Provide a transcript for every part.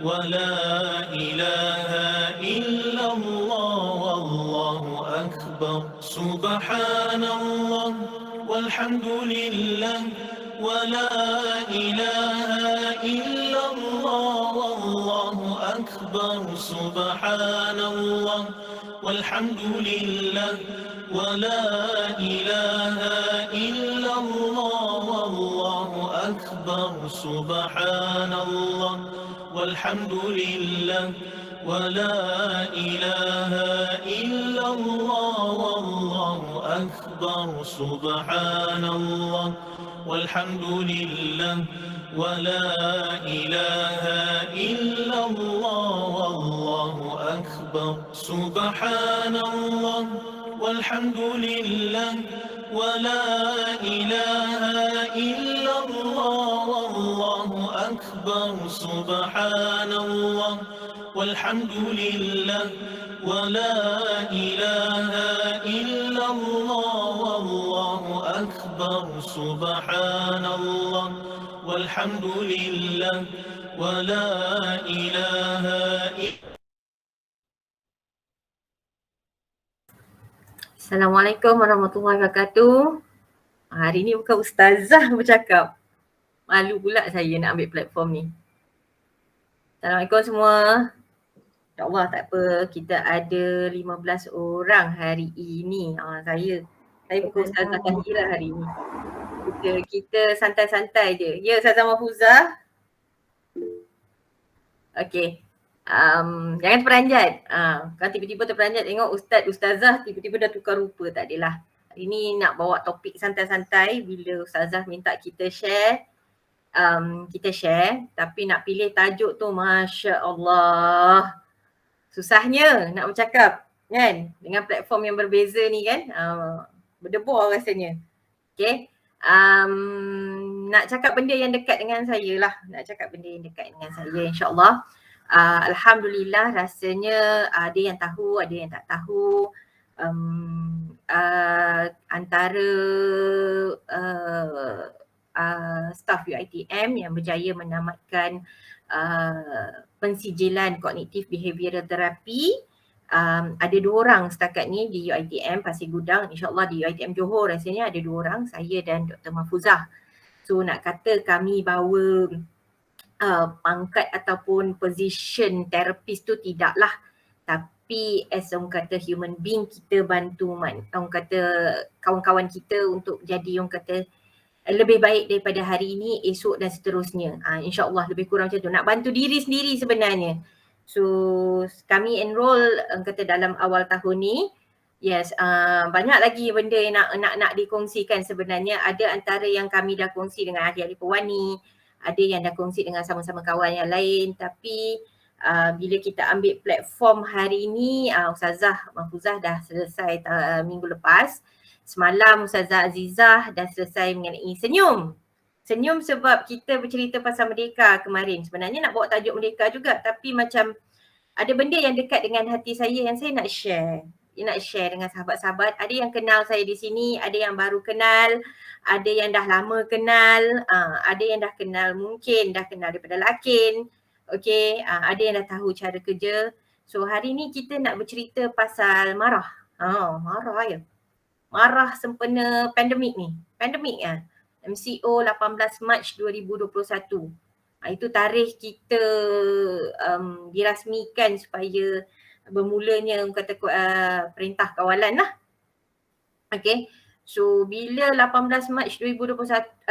ولا إله إلا الله والله أكبر سبحان الله والحمد لله ولا إله إلا الله والله أكبر سبحان الله والحمد لله ولا إله إلا الله والله أكبر سبحان الله والحمد لله ولا إله إلا الله والله أكبر سبحان الله والحمد لله ولا إله إلا الله والله أكبر سبحان الله والحمد لله ولا إله إلا الله والله أكبر سبحان الله والحمد لله ولا إله إلا الله والله أكبر سبحان الله والحمد لله ولا إله إلا. Assalamualaikum warahmatullahi wabarakatuh. Hari ni bukan ustazah bercakap. Malu pula saya nak ambil platform ni. Assalamualaikum semua. InsyaAllah tak apa, kita ada 15 orang hari ini. Saya bukan ustazah Tahira hari ni. Kita santai-santai je. Ya, Ustazah Mahfuzah. Okey. Jangan terperanjat. Kalau tiba-tiba terperanjat tengok ustazah tiba-tiba dah tukar rupa, tak adalah. Hari ni nak bawa topik santai-santai bila ustazah minta kita share. Kita share tapi nak pilih tajuk tu Masya Allah. Susahnya nak bercakap kan dengan platform yang berbeza ni kan. Berdebar rasanya. Okay. Nak cakap benda yang dekat dengan saya lah. InsyaAllah. Alhamdulillah rasanya ada yang tahu, ada yang tak tahu. Antara staff UiTM yang berjaya menamatkan pensijilan kognitif behavioral therapy. Ada 2 orang setakat ni di UiTM Pasir Gudang. InsyaAllah di UiTM Johor rasanya ada 2 orang, saya dan Dr. Mahfuzah. So nak kata kami bawa pangkat ataupun position therapist tu tidaklah, tapi as orang kata human being kita bantu orang kata kawan-kawan kita untuk jadi orang kata lebih baik daripada hari ini, esok dan seterusnya. InsyaAllah lebih kurang macam tu, nak bantu diri sendiri sebenarnya. So kami enroll orang kata dalam awal tahun ni. Yes, banyak lagi benda yang nak dikongsikan sebenarnya. Ada antara yang kami dah kongsi dengan ahli-ahli pewani, ada yang dah kongsi dengan sama-sama kawan yang lain, tapi bila kita ambil platform hari ini, Ustazah Mahfuzah dah selesai minggu lepas. Semalam Ustazah Azizah dah selesai mengenai senyum. Senyum sebab kita bercerita pasal merdeka kemarin. Sebenarnya nak bawa tajuk merdeka juga, tapi macam ada benda yang dekat dengan hati saya yang saya nak share. Nak share dengan sahabat-sahabat. Ada yang kenal saya di sini, ada yang baru kenal, ada yang dah lama kenal, ada yang dah kenal, mungkin dah kenal daripada Lakin. Okey, ada yang dah tahu cara kerja. So hari ni kita nak bercerita pasal marah. Marah ya. Marah sempena pandemik ni. Pandemik ya. MCO 18 Mac 2021. Itu tarikh kita dirasmikan supaya bermulanya kata perintah kawalan lah. Okay. So bila 18 Mac 2020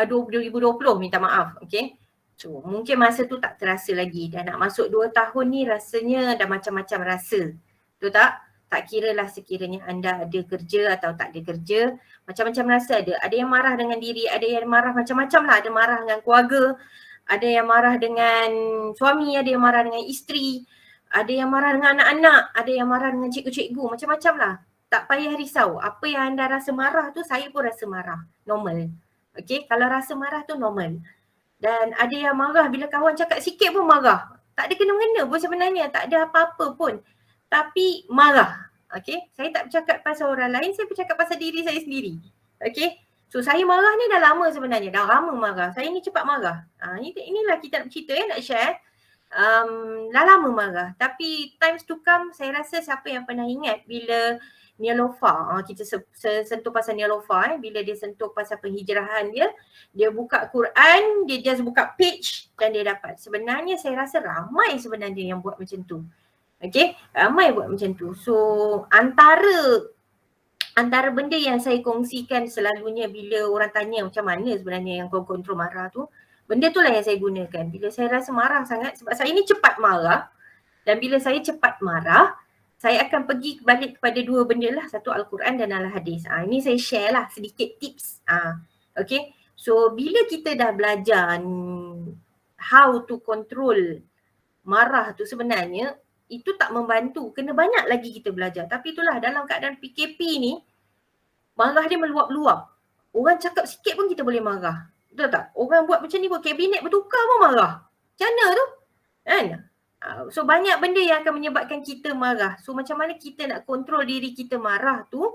minta maaf. Okay. So mungkin masa tu tak terasa lagi. Dah nak masuk 2 tahun ni rasanya dah macam-macam rasa. Betul tak? Tak kira lah sekiranya anda ada kerja atau tak ada kerja. Macam-macam rasa ada. Ada yang marah dengan diri, ada yang marah macam-macam lah. Ada marah dengan keluarga, ada yang marah dengan suami, ada yang marah dengan isteri. Ada yang marah dengan anak-anak, ada yang marah dengan cikgu-cikgu, macam-macam lah. Tak payah risau. Apa yang anda rasa marah tu, saya pun rasa marah. Normal. Okay, kalau rasa marah tu normal. Dan ada yang marah bila kawan cakap sikit pun marah. Tak ada kena-mengena pun sebenarnya, tak ada apa-apa pun. Tapi marah. Okay, saya tak bercakap pasal orang lain, saya bercakap pasal diri saya sendiri. Okay, so saya marah ni dah lama sebenarnya, dah lama marah. Saya ni cepat marah. Inilah kita nak cerita nak share. dah lama marah. Tapi times to come, saya rasa siapa yang pernah ingat bila Nilofa, kita sentuh pasal Nilofa, bila dia sentuh pasal penghijrahan dia buka Quran, dia just buka page dan dia dapat. Sebenarnya saya rasa ramai sebenarnya yang buat macam tu. Okay, ramai buat macam tu. So antara benda yang saya kongsikan selalunya bila orang tanya macam mana sebenarnya yang kau kontrol marah tu, benda tu lah yang saya gunakan. Bila saya rasa marah sangat, sebab saya ni cepat marah, dan bila saya cepat marah, saya akan pergi balik kepada dua benda lah, satu Al-Quran dan Al-Hadis. Ini saya share lah sedikit tips. Okay, so bila kita dah belajar how to control marah tu sebenarnya, itu tak membantu. Kena banyak lagi kita belajar. Tapi itulah dalam keadaan PKP ni, marah dia meluap-luap. Orang cakap sikit pun kita boleh marah. Betul tak? Orang buat macam ni pun, kabinet bertukar pun marah. Macam mana tu? Kan? So banyak benda yang akan menyebabkan kita marah. So macam mana kita nak kontrol diri kita marah tu,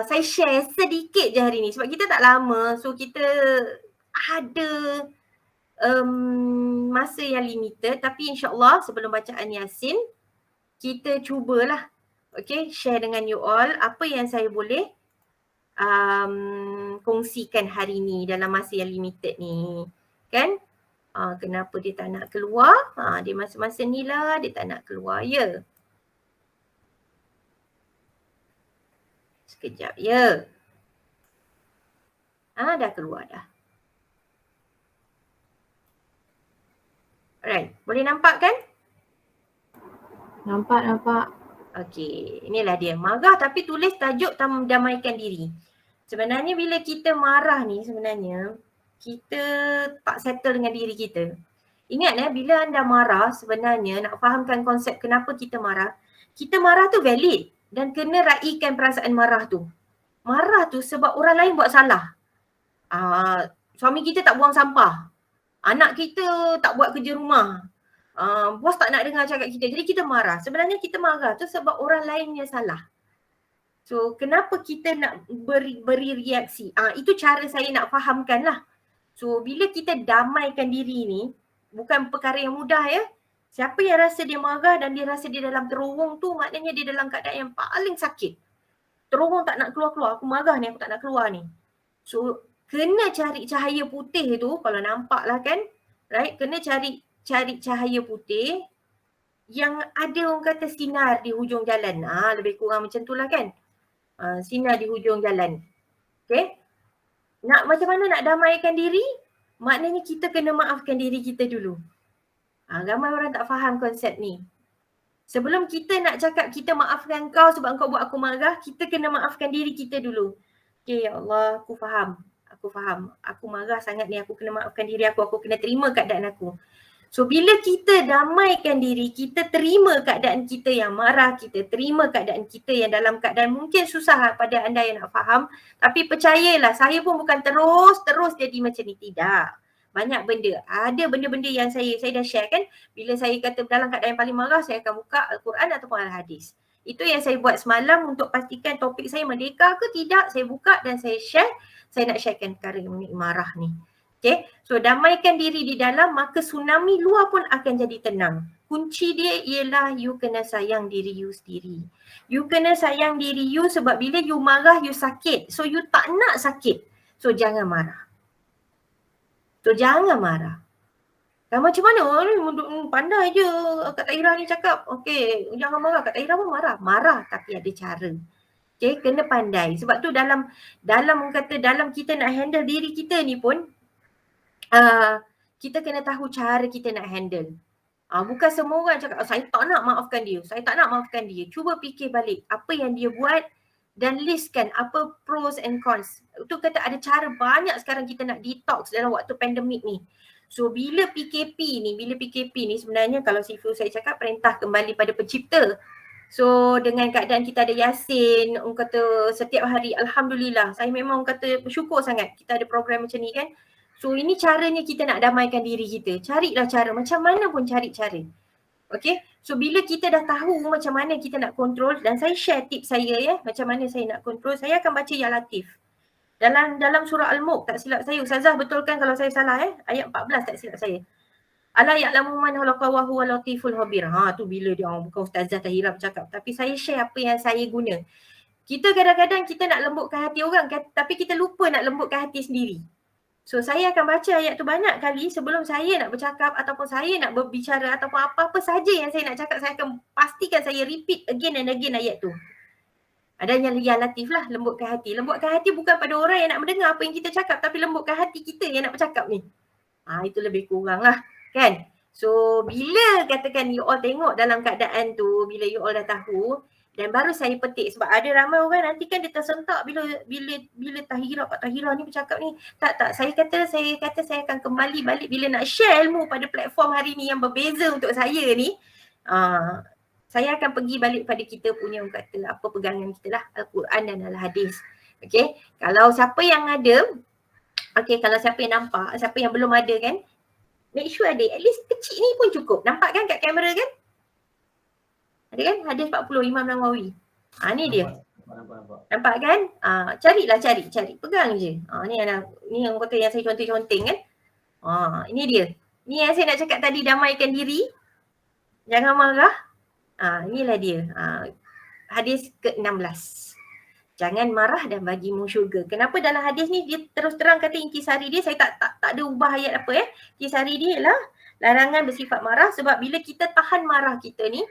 saya share sedikit je hari ni. Sebab kita tak lama, so kita ada masa yang limited. Tapi insyaAllah sebelum bacaan Yasin, kita cubalah share dengan you all apa yang saya boleh kongsikan hari ni dalam masa yang limited ni. Kan? Kenapa dia tak nak keluar? Dia masa-masa ni lah dia tak nak keluar. Ya. Sekejap ya. Dah keluar dah. Alright. Boleh nampak kan? Nampak. Okey. Inilah dia. Marah tapi tulis tajuk damaikan diri. Sebenarnya bila kita marah ni sebenarnya, kita tak settle dengan diri kita. Ingat bila anda marah sebenarnya nak fahamkan konsep kenapa kita marah tu valid dan kena raikan perasaan marah tu. Marah tu sebab orang lain buat salah. Suami kita tak buang sampah. Anak kita tak buat kerja rumah. Bos tak nak dengar cakap kita. Jadi kita marah. Sebenarnya kita marah tu sebab orang lainnya salah. So kenapa kita nak beri reaksi? Itu cara saya nak fahamkan lah. So bila kita damaikan diri ni, bukan perkara yang mudah ya. Siapa yang rasa dia marah dan dia rasa dia dalam terowong tu, maknanya dia dalam keadaan yang paling sakit. Terowong tak nak keluar-keluar, aku marah ni, aku tak nak keluar ni. So kena cari cahaya putih tu, kalau nampak lah kan, right? Kena cari cahaya putih yang ada orang kata sinar di hujung jalan. Lebih kurang macam tu lah kan. Sinar di hujung jalan. Okay. Macam mana nak damaikan diri? Maknanya kita kena maafkan diri kita dulu. Ramai orang tak faham konsep ni. Sebelum kita nak cakap kita maafkan kau sebab kau buat aku marah, kita kena maafkan diri kita dulu. Okay, ya Allah, aku faham. Aku marah sangat ni, aku kena maafkan diri aku kena terima keadaan aku. So bila kita damaikan diri, kita terima keadaan kita yang marah, kita terima keadaan kita yang dalam keadaan mungkin susah pada anda yang nak faham. Tapi percayalah, saya pun bukan terus jadi macam ni. Tidak. Banyak benda. Ada benda-benda yang saya dah share kan. Bila saya kata dalam keadaan yang paling marah, saya akan buka Al-Quran ataupun Al-Hadis. Itu yang saya buat semalam untuk pastikan topik saya merdeka ke tidak. Saya buka dan saya share. Saya nak sharekan perkara marah ni. Okay, so damaikan diri di dalam, maka tsunami luar pun akan jadi tenang. Kunci dia ialah you kena sayang diri you sendiri. You kena sayang diri you sebab bila you marah, you sakit. So you tak nak sakit. So jangan marah. Macam mana orang ni pandai je Kak Tahirah ni cakap. Okay, jangan marah. Kak Tahirah pun marah. Marah tapi ada cara. Okay, kena pandai. Sebab tu dalam kita nak handle diri kita ni pun, kita kena tahu cara kita nak handle. Bukan semua orang cakap, saya tak nak maafkan dia. Cuba fikir balik apa yang dia buat dan listkan apa pros and cons. Itu kata ada cara banyak sekarang kita nak detox dalam waktu pandemik ni. So bila PKP ni sebenarnya kalau sifu saya cakap perintah kembali pada pencipta. So dengan keadaan kita ada Yasin, orang kata setiap hari, Alhamdulillah. Saya memang kata bersyukur sangat kita ada program macam ni kan. So ini caranya kita nak damaikan diri kita. Carilah cara, macam mana pun cari cara. Okay, so bila kita dah tahu macam mana kita nak kontrol, dan saya share tips saya ya, macam mana saya nak kontrol, saya akan baca Ya Latif. Dalam surah Al-Mulk, tak silap saya, Ustazah betulkan kalau saya salah ayat 14 tak silap saya. Ala ya'lamu man khalaqa wa huwa latiful khabir. Tu bila dia bukan Ustazah Tahira bercakap, tapi saya share apa yang saya guna. Kita kadang-kadang kita nak lembutkan hati orang tapi kita lupa nak lembutkan hati sendiri. So saya akan baca ayat tu banyak kali sebelum saya nak bercakap ataupun saya nak berbicara ataupun apa-apa saja yang saya nak cakap, saya akan pastikan saya repeat again and again ayat tu. Ada yang latif lah, lembutkan hati. Lembutkan hati bukan pada orang yang nak mendengar apa yang kita cakap, tapi lembutkan hati kita yang nak bercakap ni. Itu lebih kurang lah kan. So bila katakan you all tengok dalam keadaan tu, bila you all dah tahu, dan baru saya petik sebab ada ramai orang nanti kan dia tersentak bila Tahira, Pak Tahira ni bercakap ni. Tak, saya kata saya akan kembali balik bila nak share ilmu pada platform hari ni yang berbeza untuk saya ni. Saya akan pergi balik pada kita punya orang kata apa pegangan kita lah, Al-Quran dan Al-Hadis. Okay, kalau siapa yang ada, kalau siapa yang nampak, siapa yang belum ada kan, make sure ada, at least kecil ni pun cukup. Nampak kan kat kamera kan? Ada kan? Hadis 40 Imam Nawawi. Ni dia. Nampak kan? Carilah, cari. Pegang je. Ni yang kata yang saya conteng-conteng kan? Ini dia. Ni yang saya nak cakap tadi, damaikan diri. Jangan marah. Inilah dia. Hadis ke-16. Jangan marah dan bagimu syurga. Kenapa dalam hadis ni dia terus terang kata intisari dia, saya tak ada ubah ayat apa Intisari dia ialah larangan bersifat marah, sebab bila kita tahan marah kita ni,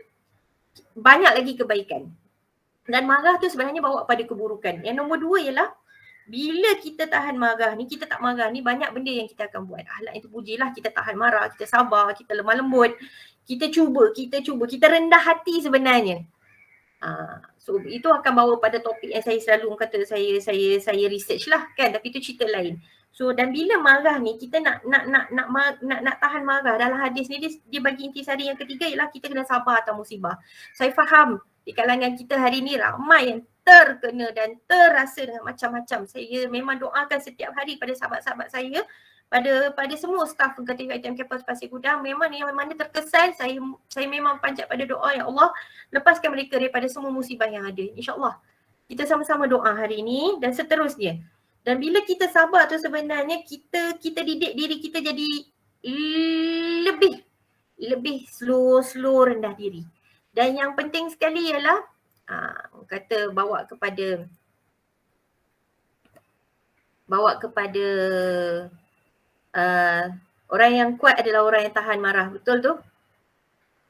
banyak lagi kebaikan. Dan marah tu sebenarnya bawa pada keburukan. Yang nombor 2 ialah bila kita tahan marah ni, kita tak marah ni, banyak benda yang kita akan buat. Ahlak itu pujilah, kita tahan marah, kita sabar, kita lemah lembut, kita cuba, kita rendah hati sebenarnya. So itu akan bawa pada topik yang saya selalu kata saya research lah kan, tapi itu cerita lain. So dan bila marah ni kita nak tahan marah, dalam hadis ni dia bagi intisari yang ketiga ialah kita kena sabar atas musibah. Saya faham di kalangan kita hari ni ramai yang terkena dan terasa dengan macam-macam. Saya memang doakan setiap hari pada sahabat-sahabat saya, pada semua staf kata UiTM Kampus Pasir Gudang, memang yang mana terkesan, saya memang panjat pada doa, ya Allah lepaskan mereka daripada semua musibah yang ada. InsyaAllah kita sama-sama doa hari ini dan seterusnya. Dan bila kita sabar tu sebenarnya kita didik diri kita jadi lebih slow rendah diri. Dan yang penting sekali ialah kata bawa kepada orang yang kuat adalah orang yang tahan marah. Betul tu?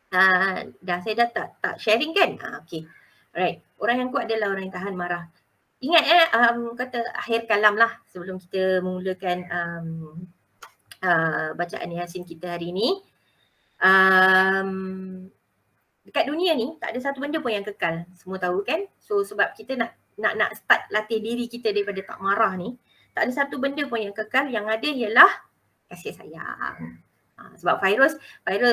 Saya dah tak sharing kan? Okay. Alright. Orang yang kuat adalah orang yang tahan marah. Ingat kata akhir kalam lah sebelum kita memulakan bacaan Yasin kita hari ni. Dekat dunia ni tak ada satu benda pun yang kekal. Semua tahu kan? So sebab kita nak start latih diri kita daripada tak marah ni, tak ada satu benda pun yang kekal. Yang ada ialah kasih sayang. Sebab Fairuz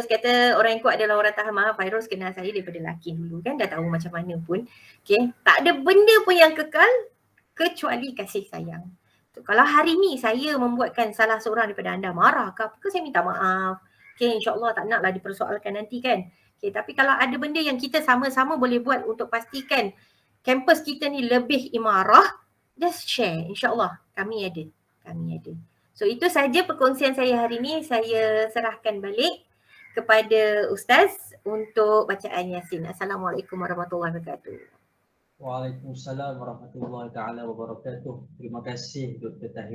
kata orang yang kuat adalah orang tahan marah. Fairuz kenal saya daripada lelaki dulu kan, dah tahu macam mana pun. Okay, tak ada benda pun yang kekal kecuali kasih sayang. So, kalau hari ni saya membuatkan salah seorang daripada anda marah ke apa, saya minta maaf. Okay, insyaAllah tak naklah dipersoalkan nanti kan. Okay, tapi kalau ada benda yang kita sama-sama boleh buat untuk pastikan kampus kita ni lebih imarah, just share. InsyaAllah kami ada. So itu saja perkongsian saya hari ini. Saya serahkan balik kepada Ustaz untuk bacaan Yasin. Assalamualaikum warahmatullahi wabarakatuh. Waalaikumsalam warahmatullahi taala wabarakatuh. Terima kasih Dr. Tahira.